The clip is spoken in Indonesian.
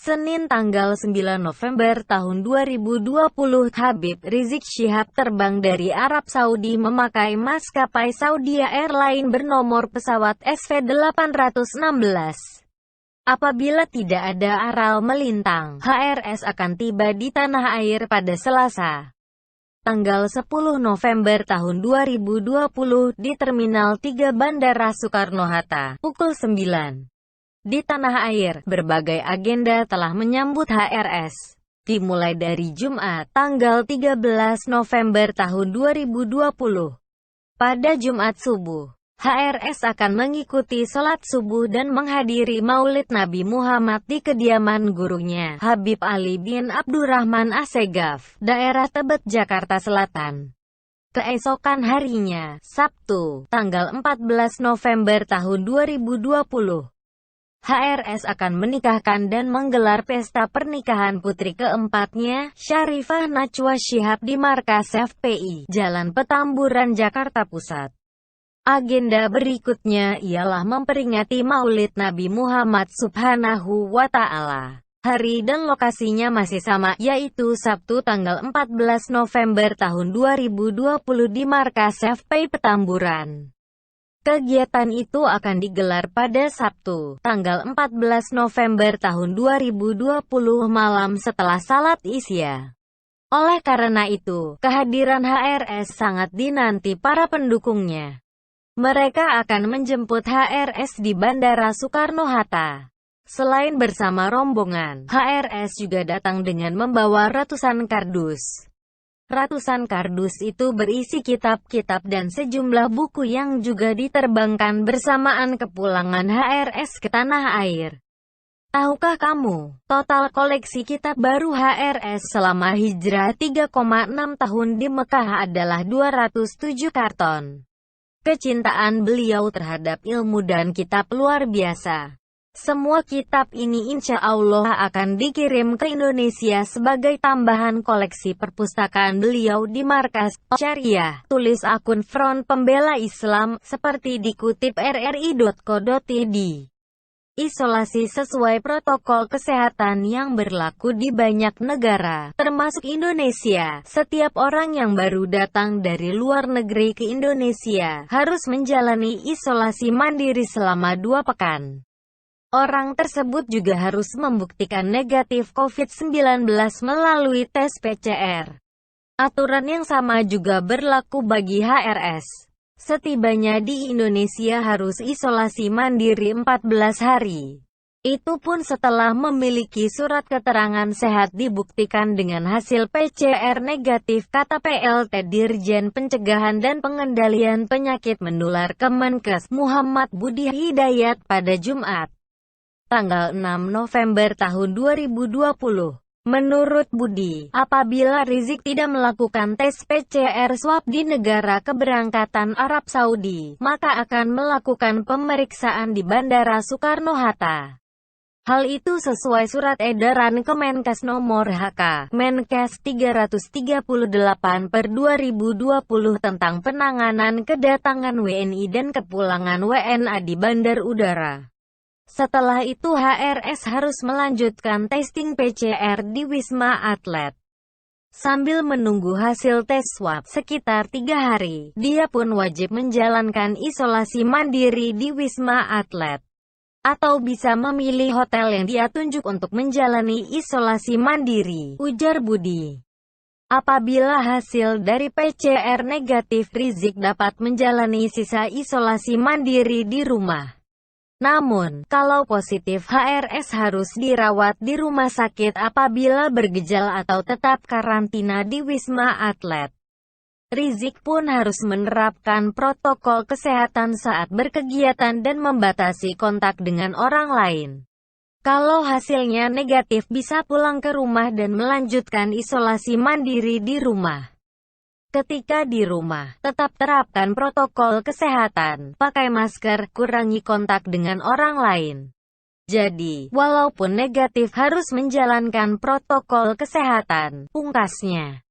Senin tanggal 9 November tahun 2020, Habib Rizik Syihab terbang dari Arab Saudi memakai maskapai Saudi Airlines bernomor pesawat SV816. Apabila tidak ada aral melintang, HRS akan tiba di tanah air pada Selasa, tanggal 10 November tahun 2020 di Terminal 3 Bandara Soekarno-Hatta, pukul 9. Di tanah air, berbagai agenda telah menyambut HRS. Dimulai dari Jumat, tanggal 13 November tahun 2020. Pada Jumat subuh, HRS akan mengikuti sholat subuh dan menghadiri Maulid Nabi Muhammad di kediaman gurunya, Habib Ali bin Abdurrahman Assegaf, daerah Tebet, Jakarta Selatan. Keesokan harinya, Sabtu, tanggal 14 November tahun 2020. HRS akan menikahkan dan menggelar pesta pernikahan putri keempatnya, Syarifah Najwa Shihab di markas FPI, Jalan Petamburan, Jakarta Pusat. Agenda berikutnya ialah memperingati Maulid Nabi Muhammad Subhanahu wa Ta'ala. Hari dan lokasinya masih sama, yaitu Sabtu tanggal 14 November tahun 2020 di markas FPI Petamburan. Kegiatan itu akan digelar pada Sabtu, tanggal 14 November tahun 2020 malam setelah salat Isya. Oleh karena itu, kehadiran HRS sangat dinanti para pendukungnya. Mereka akan menjemput HRS di Bandara Soekarno-Hatta. Selain bersama rombongan, HRS juga datang dengan membawa ratusan kardus. Ratusan kardus itu berisi kitab-kitab dan sejumlah buku yang juga diterbangkan bersamaan kepulangan HRS ke tanah air. Tahukah kamu, total koleksi kitab baru HRS selama hijrah 3,6 tahun di Mekah adalah 207 karton. Kecintaan beliau terhadap ilmu dan kitab luar biasa. Semua kitab ini insya Allah akan dikirim ke Indonesia sebagai tambahan koleksi perpustakaan beliau di markas Syariah, tulis akun Front Pembela Islam, seperti dikutip rri.co.id. Isolasi sesuai protokol kesehatan yang berlaku di banyak negara, termasuk Indonesia. Setiap orang yang baru datang dari luar negeri ke Indonesia harus menjalani isolasi mandiri selama 2 pekan. Orang tersebut juga harus membuktikan negatif COVID-19 melalui tes PCR. Aturan yang sama juga berlaku bagi HRS. Setibanya di Indonesia harus isolasi mandiri 14 hari. Itu pun setelah memiliki surat keterangan sehat dibuktikan dengan hasil PCR negatif, kata PLT Dirjen Pencegahan dan Pengendalian Penyakit Menular Kemenkes, Muhammad Budi Hidayat pada Jumat, tanggal 6 November tahun 2020. Menurut Budi, apabila Rizik tidak melakukan tes PCR swab di negara keberangkatan Arab Saudi, maka akan melakukan pemeriksaan di Bandara Soekarno-Hatta. Hal itu sesuai surat edaran Kemenkes nomor HK, Menkes 338/2020 tentang penanganan kedatangan WNI dan kepulangan WNA di bandar udara. Setelah itu HRS harus melanjutkan testing PCR di Wisma Atlet. Sambil menunggu hasil tes swab sekitar 3 hari, dia pun wajib menjalankan isolasi mandiri di Wisma Atlet. Atau bisa memilih hotel yang dia tunjuk untuk menjalani isolasi mandiri, ujar Budi. Apabila hasil dari PCR negatif, Rizik dapat menjalani sisa isolasi mandiri di rumah. Namun, kalau positif, HRS harus dirawat di rumah sakit apabila bergejala atau tetap karantina di Wisma Atlet. Rizik pun harus menerapkan protokol kesehatan saat berkegiatan dan membatasi kontak dengan orang lain. Kalau hasilnya negatif, bisa pulang ke rumah dan melanjutkan isolasi mandiri di rumah. Ketika di rumah, tetap terapkan protokol kesehatan, pakai masker, kurangi kontak dengan orang lain. Jadi, walaupun negatif harus menjalankan protokol kesehatan, pungkasnya.